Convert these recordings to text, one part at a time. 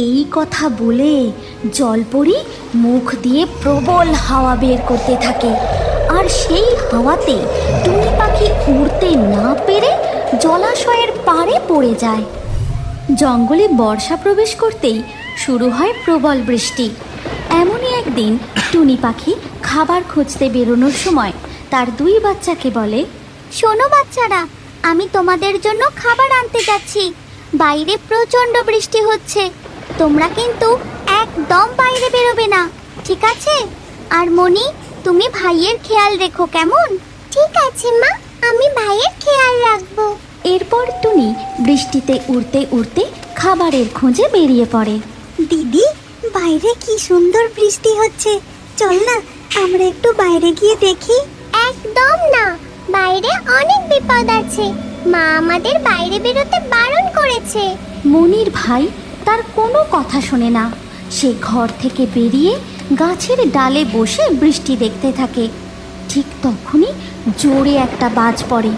এই কথা বলে জলপরি মুখ দিয়ে প্রবল হাওয়া বের করতে থাকে, আর সেই হাওয়াতে টুনি পাখি উড়তে না পেরে জলাশয়ের পাড়ে পড়ে যায়। জঙ্গলে বর্ষা প্রবেশ করতেই শুরু হয় প্রবল বৃষ্টি। এমনই একদিন টুনি পাখি খাবার খুঁজতে বেরোনোর সময় তার দুই বাচ্চাকে বলে, শোনো বাচ্চারা, আমি তোমাদের জন্য খাবার আনতে যাচ্ছি। বাইরে প্রচণ্ড বৃষ্টি হচ্ছে, তোমরা কিন্তু একদম বাইরে বেরোবে না, ঠিক আছে? আর মনি, তুমি ভাইয়ের খেয়াল রেখো, কেমন? ঠিক আছে মা, আমি ভাইয়ের খেয়াল রাখবো। এরপর টুনি বৃষ্টিতে উড়তে উড়তে খাবারের খোঁজে বেরিয়ে পড়ে। দিদি, বাইরে কি সুন্দর বৃষ্টি হচ্ছে, চল না আমরা একটু বাইরে গিয়ে দেখি। একদম না, বাইরে অনেক বিপদ আছে, মা আমাদের বাইরে বেরোতে বারণ করেছে। মনির ভাই তার কোনো কথা শোনে না। সে ঘর থেকে বেরিয়ে গাছের ডালে বসে বৃষ্টি দেখতে থাকে। ঠিক তখনই জোরে একটা বাজ পড়ে।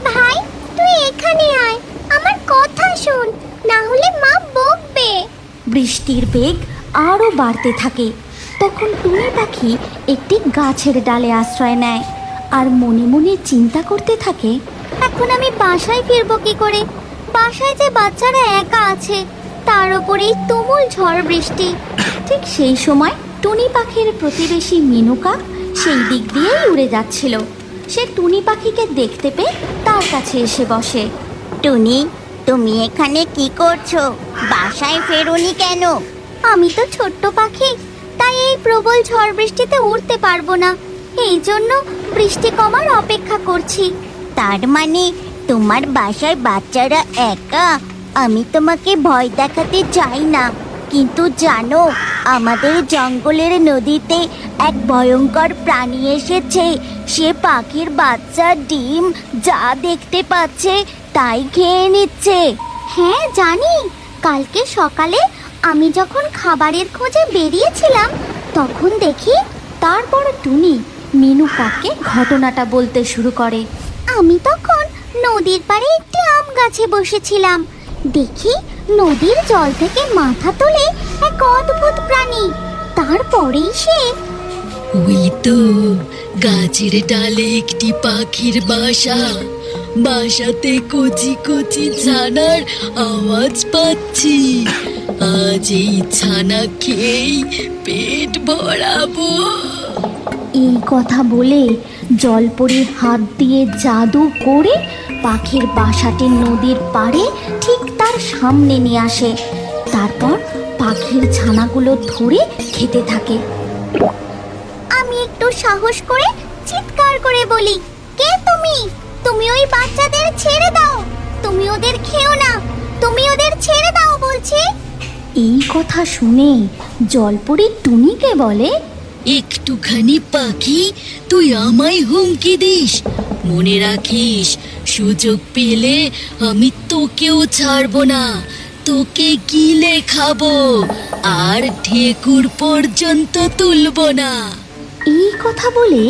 ভাই, তুই এখানে আয়, আমার কথা শোন, না হলে মা বকবে। বৃষ্টির বেগ আরও বাড়তে থাকে। তখন টুনি পাখি একটি গাছের ডালে আশ্রয় নেয় আর মনে মনে চিন্তা করতে থাকে, এখন আমি বাসায় ফিরবো কি করে? বাসায় যে বাচ্চারা একা আছে, তার উপরেই তুমুল ঝড় বৃষ্টি। ঠিক সেই সময় টুনি পাখির প্রতিবেশী মিনু কাক সেই দিক দিয়েই উড়ে যাচ্ছিল। সে টুনি পাখিকে দেখতে পেয়ে তার কাছে এসে বসে। টুনি, তুমি এখানে কি করছো? বাসায় ফেরোনি কেন? আমি তো ছোট্ট পাখি, তাই এই প্রবল ঝড় বৃষ্টিতে উড়তে পারবো না, এই জন্য বৃষ্টি কমার অপেক্ষা করছি। তার মানে তোমার বাসায় বাচ্চারা একা? আমি তোমাকে ভয় দেখাতে চাই না, কিন্তু জানো, আমাদের জঙ্গলের নদীতে এক ভয়ঙ্কর প্রাণী এসেছে। সে পাখির বাচ্চার ডিম যা দেখতে পাচ্ছে তাই খেয়ে নিচ্ছে। হ্যাঁ জানি, কালকে সকালে আমি যখন খাবারের খোঁজে বেরিয়েছিলাম তখন দেখি। তারপর টুনি মিনু কাককে ঘটনাটা বলতে শুরু করে। আমি তখন নদীর পাড়ে একটি আম গাছে বসেছিলাম, দেখি নদীর জল থেকে মাথা তোলে এক অদ্ভুত প্রাণী। তারপরেই সে ওই তো গাছের ডালে একটি পাখির বাসা, বাসাতে কচি কচি ছানার আওয়াজ পাচ্ছি। আজ এই ছানা খেয়েই পেট ভরাবো। এই কথা বলে জলপরি হাত দিয়ে জাদু করে পাখির বাসাটি নদীর পাড়ে ঠিক তার সামনে নিয়ে আসে। তারপর পাখির ছানাগুলো ধরে খেতে থাকে। আমি একটু সাহস করে চিৎকার করে বলি, কে তুমি? তুমি ওই বাচ্চাদের ছেড়ে দাও, তুমি ওদের খেও না, তুমি ওদের ছেড়ে দাও বলছি। এই কথা শুনে জলপরি টুনিকে বলে, একটুখানি পাখি, তুই আমায় হুমকি দিস? মনে রাখিস, সুযোগ পেলে আমি তোকেও ছাড়বো না, তোকে গিলে খাবো আর ঠেকুর পর্যন্ত তুলবো না। এই কথা বলে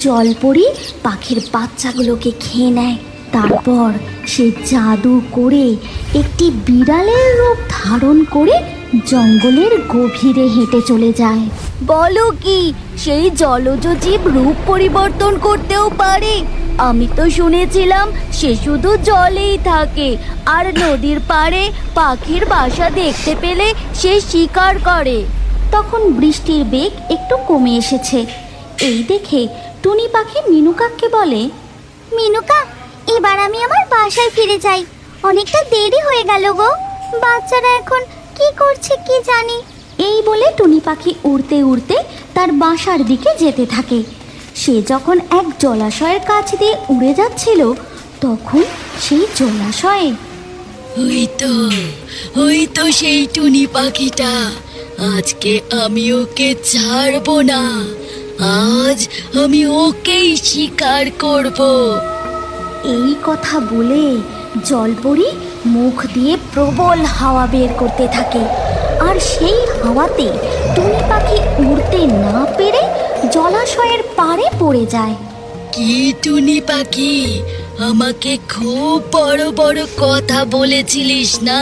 জলপরি পাখির বাচ্চাগুলোকে খেয়ে নেয়। তারপর সে জাদু করে একটি বিড়ালের রূপ ধারণ করে জঙ্গলের গভীরে হেঁটে চলে যায়। বলো কি, সেই জলজ জীব রূপ পরিবর্তন করতেও পারে? আমি তো শুনেছিলাম সে শুধু জলেই থাকে, আর নদীর পাড়ে পাখির বাসা দেখতে পেলে সে শিকার করে। তখন বৃষ্টির বেগ একটু কমে এসেছে। এই দেখে টুনি পাখি মিনু কাককে বলে, মিনুকা, এবার আমি আমার বাসায় ফিরে যাই, অনেকটা দেরি হয়ে গেল গো। বাচ্চারা এখন কি করছে কি জানি। এই বলে টুনি পাখি উড়তে উড়তে তার বাসার দিকে যেতে থাকে। সে যখন এক জলাশয়ের কাছ দিয়ে উড়ে যাচ্ছিল তখন সেই জলাশয়ে ওই তো সেই টুনি পাখিটা। আজকে আমি ওকে ছাড়বো না, আজ আমি ওকেই শিকার করব। এই কথা বলে জলপরি মুখ দিয়ে প্রবল হাওয়া বের করতে থাকে, আর সেই হাওয়াতে টুনি পাখি উড়তে না পেরে জলাশয়ের পাড়ে পড়ে যায়। কি টুনি পাখি, আমাকে খুব বড় বড় কথা বলেছিলিস না,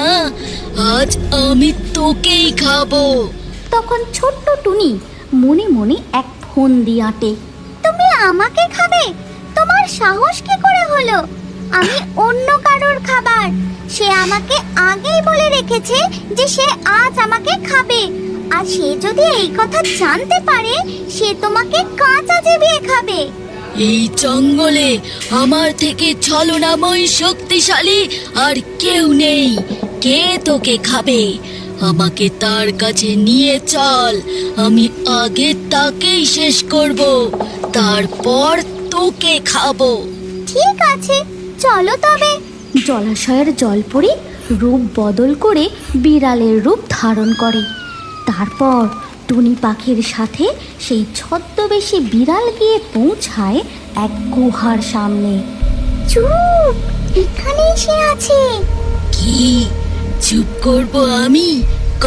আজ আমি তোকেই খাবো। তখন ছোট্ট টুনি মনে মনে এক ফন্দি আঁটে। তুমি আমাকে খাবে? তোমার সাহস কি করে হলো? আমি অন্য কারোর খাবার। সে আমাকে আগেই বলে রেখেছে যে সে আজ আমাকে খাবে। আর সে যদি এই কথা জানতে পারে, সে তোমাকে কাঁচা চিবিয়ে খাবে। এই জঙ্গলে আমার থেকে ছলনাময় শক্তিশালী আর কেউ নেই। কে তোকে খাবে? আমাকে তার কাছে নিয়ে চল, আমি আগে তাকেই শেষ করব, তারপর তোকে খাবো। ঠিক আছে, চলো তবে। জলাশয়ের জলপরি রূপ বদল করে বিড়ালের রূপ ধারণ করে। তারপর টুনি পাখির সাথে সেই ছদ্মবেশী বিড়াল গিয়ে পৌঁছায় এক গুহার সামনে। চুপ, এখানেই সে আছে। কি চুপ করব আমি?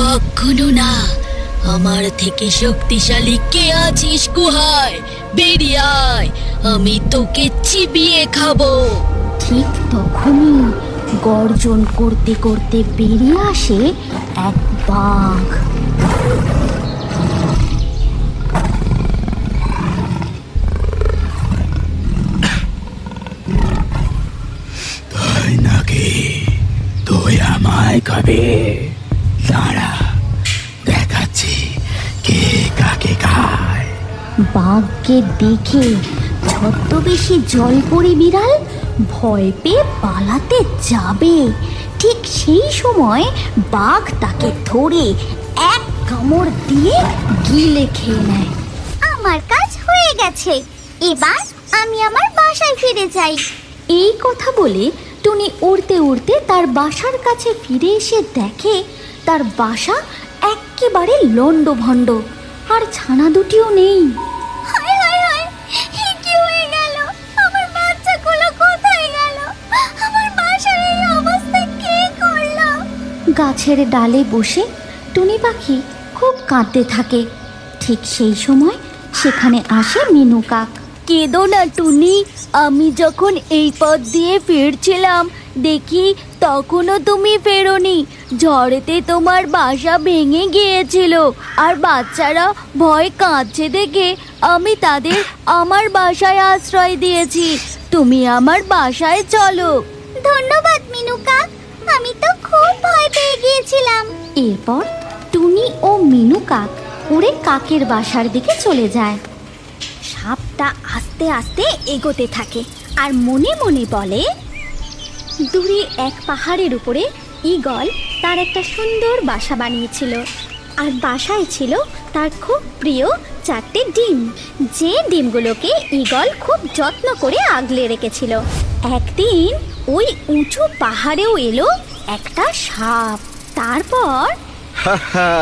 কখনো না। আমার থেকে শক্তিশালী কে আছিস গুহায়? বেরিয়ে আয়, আমি তোকে চিবিয়ে খাবো। ঠিক তখনই গর্জন করতে করতে বেরিয়ে আসে এক বাঘ। তাই নাকি? তুই আমায় খাবে? দাঁড়া, দেখাচ্ছি কে কাকে খায়। বাঘকে দেখে ছদ্মবেশী জলপরি বিড়াল ভয় পেয়ে পালাতে যাবে। ঠিক সেই সময় বাঘ তাকে ধরে এক কামড় দিয়ে গিলে খেয়ে নেয়। আমার কাজ হয়ে গেছে, এবার আমি আমার বাসায় ফিরে যাই। এই কথা বলে টুনি উড়তে উড়তে তার বাসার কাছে ফিরে এসে দেখে তার বাসা একেবারে লণ্ডভণ্ড, আর ছানা দুটিও নেই। হায় হায় হায়, এ কি হয়ে গেল? আমার বাচ্চাগুলো কোথায় গেল? আমার বাসার এই অবস্থা কে করলো? গাছের ডালে বসে টুনি পাখি খুব কাঁদতে থাকে। ঠিক সেই সময় সেখানে আসে মিনু কাক। কেঁদো না টুনি, আমি যখন এই পথ দিয়ে ফিরছিলাম দেখি তখনও তুমি ফেরোনি। ঝড়েতে তোমার বাসা ভেঙে গিয়েছিল, আর বাচ্চারা ভয় কাঁদছে দেখে আমি তাদের আমার বাসায় আশ্রয় দিয়েছি। তুমি আমার বাসায় চলো। ধন্যবাদ মিনু কাক, আমি তো খুব ভয় পেয়ে গিয়েছিলাম। এরপর টুনি ও মিনু কাক উড়ে কাকের বাসার দিকে চলে যায়। সাপটা আস্তে আস্তে এগোতে থাকে আর মনে মনে বলে, দূরে এক পাহাড়ের উপরে ঈগল তার একটা সুন্দর বাসা বানিয়েছিল, আর বাসায় ছিল তার খুব প্রিয় 4টে ডিম, যে ডিমগুলোকে ঈগল খুব যত্ন করে আগলে রেখেছিল। একদিন ওই উঁচু পাহাড়েও এলো একটা সাপ। তারপর হাহা,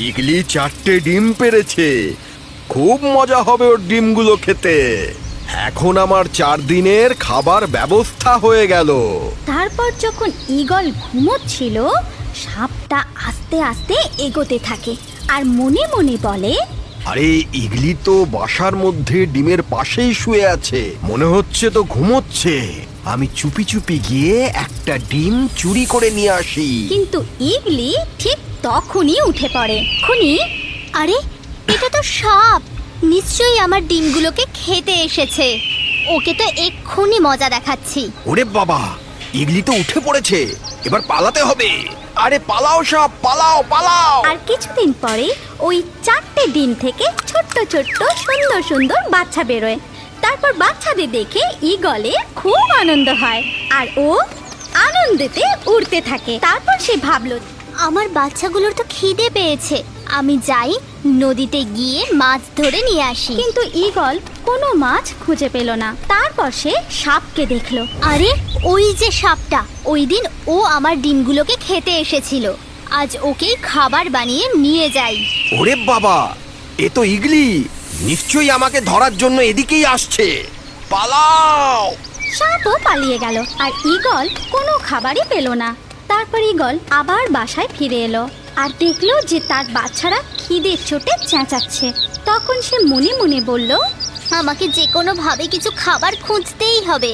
ইগলি 4টে ডিম পেড়েছে। খুব মজা হবে ওর ডিমগুলো খেতে। এখন আমার 4 দিনের খাবার ব্যবস্থা হয়ে গেল। তারপর যখন ঈগল ঘুমোচ্ছিল, সাপটা আস্তে আস্তে এগোতে থাকে আর মনে মনে বলে, আরে ইগলি তো বাসার মধ্যে ডিমের পাশেই শুয়ে আছে, মনে হচ্ছে তো ঘুমোচ্ছে। আমি চুপি চুপি গিয়ে একটা ডিম চুরি করে নিয়ে আসি। কিন্তু ঈগলি ঠিক তখনই উঠে পড়ে। খুনি, আরে এটা তো সাপ, নিশ্চয়ই আমার ডিমগুলোকে খেতে এসেছে। ওকে তো এক্ষুনি মজা দেখাচ্ছি। ওরে বাবা, ইগলি তো উঠে পড়েছে, এবার পালাতে হবে। আরে পালাও সাপ, পালাও পালাও। আর কিছুদিন পরে ওই 4টে ডিম থেকে ছোট্ট ছোট্ট সুন্দর সুন্দর বাচ্চা বেরোয়। তারপর বাচ্চাদের দেখে ঈগলের খুব আনন্দ হয় আর ও আনন্দেতে উড়তে থাকে। তারপর সে ভাবলো, আমার বাচ্চাগুলোর তো খিদে পেয়েছে, আমি যাই নদীতে গিয়ে মাছ ধরে নিয়ে আসি। কিন্তু ঈগল কোনো মাছ খুঁজে পেল না। তারপর সে সাপকে দেখলো। আরে ওই যে সাপটা, ওই দিন ও আমার ডিমগুলোকে খেতে এসেছিল। আজ ওকেই খাবার বানিয়ে নিয়ে যাই। ওরে বাবা, এ তো ইগলি, নিশ্চয়ই আমাকে ধরার জন্য এদিকেই আসছে। পালাও। সাপও পালিয়ে গেল আর ঈগল কোনো খাবারই পেল না। তারপর ঈগল আবার বাসায় ফিরে এলো আর দেখলো যে তার বাচ্চারা খিদের চোটে চেঁচাচ্ছে। তখন সে মনে মনে বলল, আমাকে যে কোনো ভাবে কিছু খাবার খুঁজতেই হবে।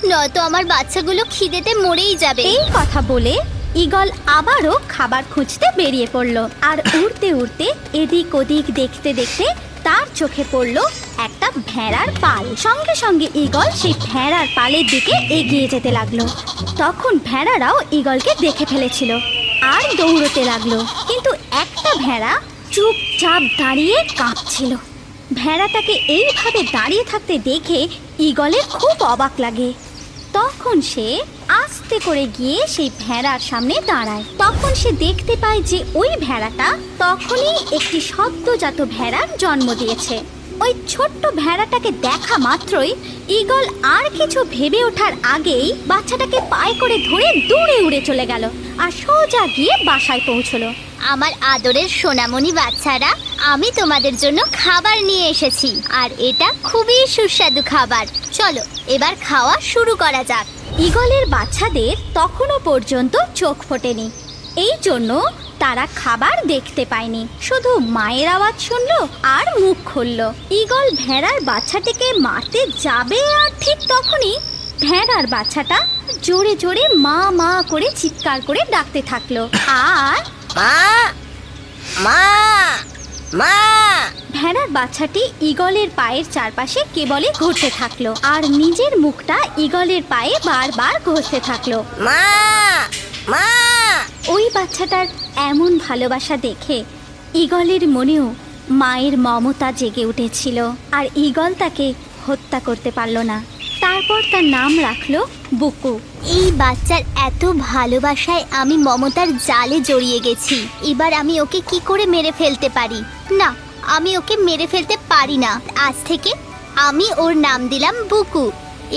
নয়তো আমার বাচ্চাগুলো খিদেতে মরেই যাবে। এই কথা বলে ঈগল আবারও খাবার খুঁজতে বেরিয়ে পড়ল। আর উড়তে উড়তে এদিক ওদিক দেখতে দেখতে তার চোখে পড়ল একটা ভেড়ার পাল। সঙ্গে সঙ্গে ঈগল সেই ভেড়ার পালের দিকে এগিয়ে যেতে লাগলো। তখন ভেড়ারাও ঈগলকে দেখে ফেলেছিল আর দৌড়তে লাগলো, কিন্তু একটা ভেড়া চুপচাপ দাঁড়িয়ে কাঁপছিল। ভেড়াটাকে এইভাবে দাঁড়িয়ে থাকতে দেখে ঈগলের খুব অবাক লাগে। তখন সে আস্তে করে গিয়ে সেই ভেড়ার সামনে দাঁড়ায়। তখন সে দেখতে পায় যে ওই ভেড়াটা তখনই একটি সদ্যজাত ভেড়ার জন্ম দিয়েছে। ওই ছোট্ট ভেড়াটাকে দেখা মাত্রই ঈগল আর কিছু ভেবে ওঠার আগেই বাচ্চাটাকে পায়ে করে ধরে দূরে উড়ে চলে গেল আর সোজা গিয়ে বাসায় পৌঁছলো। আমার আদরের সোনামণি বাচ্চারা, আমি তোমাদের জন্য খাবার নিয়ে এসেছি, আর এটা খুবই সুস্বাদু খাবার। চলো এবার খাওয়া শুরু করা যাক। ঈগলের বাচ্চাদের তখনও পর্যন্ত চোখ ফোটেনি, এই জন্য তারা খাবার দেখতে পায়নি, শুধু মায়ের আওয়াজ শুনলো আর মুখ খুললো। ঈগল ভেড়ার বাচ্চাটিকে মারতে যাবে আর ঠিক তখনই ভেড়ার বাচ্চাটা জোরে জোরে মা মা করে চিৎকার করে ডাকতে থাকলো। আর মা মা মা ভেড়ার বাচ্চাটি ঈগলের পায়ের চারপাশে কেবলই ঘুরতে থাকলো আর নিজের মুখটা ঈগলের পায়ে বারবার ঘষতে থাকলো। মা মা ওই বাচ্চাটার এমন ভালোবাসা দেখে ঈগলের মনেও মায়ের মমতা জেগে উঠেছিল, আর ঈগল তাকে হত্যা করতে পারল না। তারপর তার নাম রাখলো বুকু। এই বাচ্চার এত ভালোবাসায় আমি মমতার জালে জড়িয়ে গেছি। এবার আমি ওকে কি করে মেরে ফেলতে পারি? না, আমি ওকে মেরে ফেলতে পারি না। আজ থেকে আমি ওর নাম দিলাম বুকু।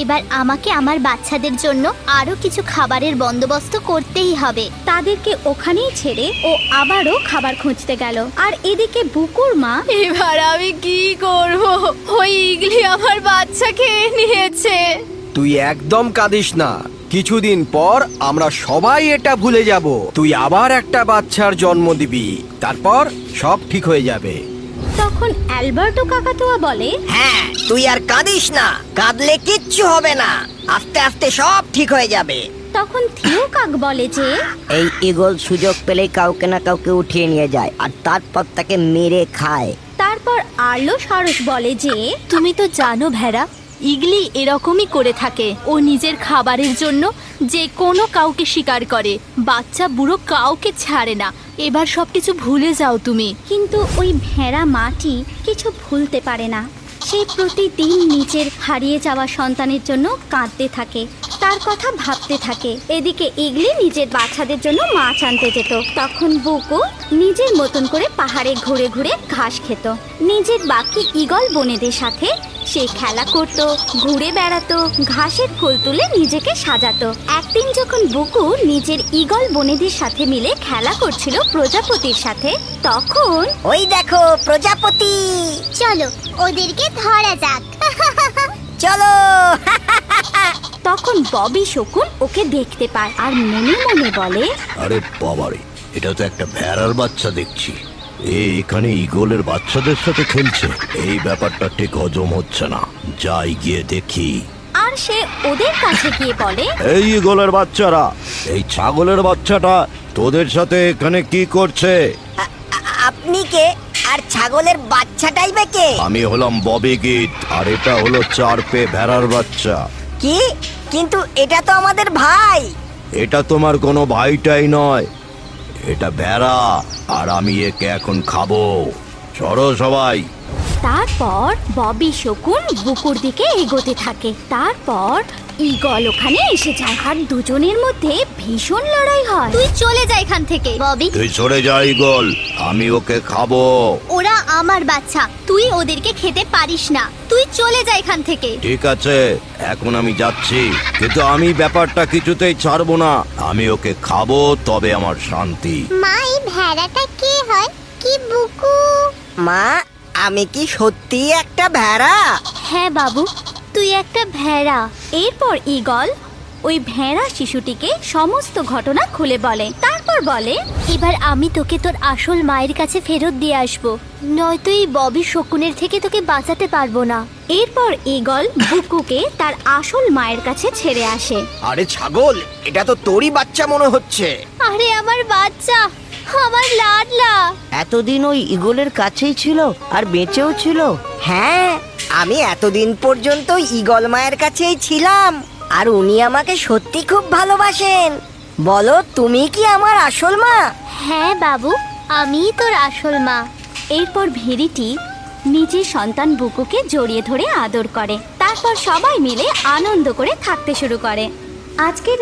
এবার আমাকে আমার বাচ্চাদের জন্য আরো কিছু খাবারের বন্দোবস্ত করতেই হবে। তাদেরকে ওখানেই ছেড়ে ও আবারও খাবার খুঁজতে গেল। আর এদিকে বুকুর মা, এবার আমি কি করব? ওই ইগলি আমার বাচ্চা খেয়ে নিয়েছে। তুই একদম কাঁদিস না, কিছুদিন পর আমরা সবাই এটা ভুলে যাব। তুই আবার একটা বাচ্চার জন্ম দিবি, তারপর সব ঠিক হয়ে যাবে। তখন অ্যালবার্টো কাকাতুয়া বলে, হ্যাঁ, তুই আর কাঁদিস না, কাঁদলে কিচ্ছু হবে না, আস্তে আস্তে সব ঠিক হয়ে যাবে। তখন থিও কাক বলে যে, এই ঈগল সুযোগ পেলেই কাউকে না কাউকে উঠিয়ে নিয়ে যায় আর তারপর তাকে মেরে খায়। তারপর আর্লো সারস বলে যে, তুমি তো জানো ভেড়া, ইগলি এরকমই করে থাকে। ও নিজের খাবারের জন্য যে কোনো কাউকে শিকার করে, বাচ্চা বুড়ো কাউকে ছাড়ে না। এবার সবকিছু ভুলে যাও তুমি। কিন্তু ওই ভেড়া মাটি কিছু ভুলতে পারে না। সে প্রতিদিন নিজের হারিয়ে যাওয়া সন্তানের জন্য কাঁদতে থাকে, তার কথা ভাবতে থাকে। এদিকে ইগলি নিজের বাচ্চাদের জন্য মাছ আনতে যেত। তখন বুকু নিজের মতন করে পাহাড়ে ঘুরে ঘুরে ঘাস খেত। নিজের বাকি ঈগল বোনেদের সাথে সে খেলা করত, ঘুরে বেড়াতো, ঘাসের ফুল তুলে নিজেকে সাজাতো। একদিন যখন বুকু নিজের ঈগল বোনেদের সাথে মিলে খেলা করছিল প্রজাপতির সাথে, তখন ওই দেখো প্রজাপতি, চলো ওদেরকে ধরা যাক। চলো। তখন ববি শকুন ওকে দেখতে পায় আর মনে মনে বলে, আরে বাবারে, এটা তো একটা ভেড়ার বাচ্চা দেখছি। এখানে ঈগলের বাচ্চাদের সাথে খেলছে। এই ব্যাপারটা ঠিক হজম হচ্ছে না, যাই গিয়ে দেখি। আর সে ওদের কাছে গিয়ে বলে, এই ঈগলের বাচ্চারা, এই ছাগলের বাচ্চাটা তোদের সাথে এখানে কি করছে? আপনি কে? আর ছাগলের বাচ্চাটাই বা কে? আমি হলাম ববি গিট, আর এটা হলো চার পে ভেড়ার বাচ্চা। কি? কিন্তু এটা তো আমাদের ভাই। এটা তোমার কোনো ভাইটাই নয়, এটা ভেড়া, আর আমি একে এখন খাবো। চলো সবাই। তারপর ববি শকুন বুকুর দিকে এগোতে থাকে। তারপর ঈগল ওখানে এসে যায় আর দুজনের মধ্যে ভীষণ লড়াই হয়। তুই চলে যা এখান থেকে ববি। তুই সরে যা ঈগল, আমি ওকে খাবো। ওরা আমার বাচ্চা, তুই ওদেরকে খেতে পারিস না। তুই চলে যা এখান থেকে। ঠিক আছে, এখন আমি যাচ্ছি, কিন্তু আমি ব্যাপারটা কিছুতেই ছাড়বো না। আমি ওকে খাবো, তবে আমার শান্তি। মা, এই ভেড়াটা কে হয়? কি বুকু? মা, আমি কি সত্যি একটা ভেড়া? হ্যাঁ বাবু, তুই একটা ভেড়া। এরপর ঈগল ওই ভেড়া শিশুটিকে সমস্ত ঘটনা খুলে বলে। তারপর বলে, এবার আমি তোকে তোর আসল মায়ের কাছে ফেরত দিয়ে আসবো, নয়তো এই ববি শকুনের থেকে তোকে বাঁচাতে পারবো না। এরপর ঈগল বুকুকে তার আসল মায়ের কাছে ছেড়ে আসে। আরে ছাগল, এটা তো তোরই বাচ্চা মনে হচ্ছে। আরে আমার বাচ্চা, আমার লাডলা। এতদিন ওই ঈগলের কাছেই ছিল আর বেঁচেও ছিল। হ্যাঁ, আমি এতদিন পর্যন্ত ঈগল মায়ের কাছেই ছিলাম, আর উনি আমাকে সত্যি খুব ভালোবাসেন। বলো, তুমি কি আমার আসল মা? হ্যাঁ বাবু, আমিই তোর আসল মা। এরপর ভেড়িটি নিজের সন্তান বুকুকে জড়িয়ে ধরে আদর করে। তারপর সবাই মিলে আনন্দ করে থাকতে শুরু করে। আজকের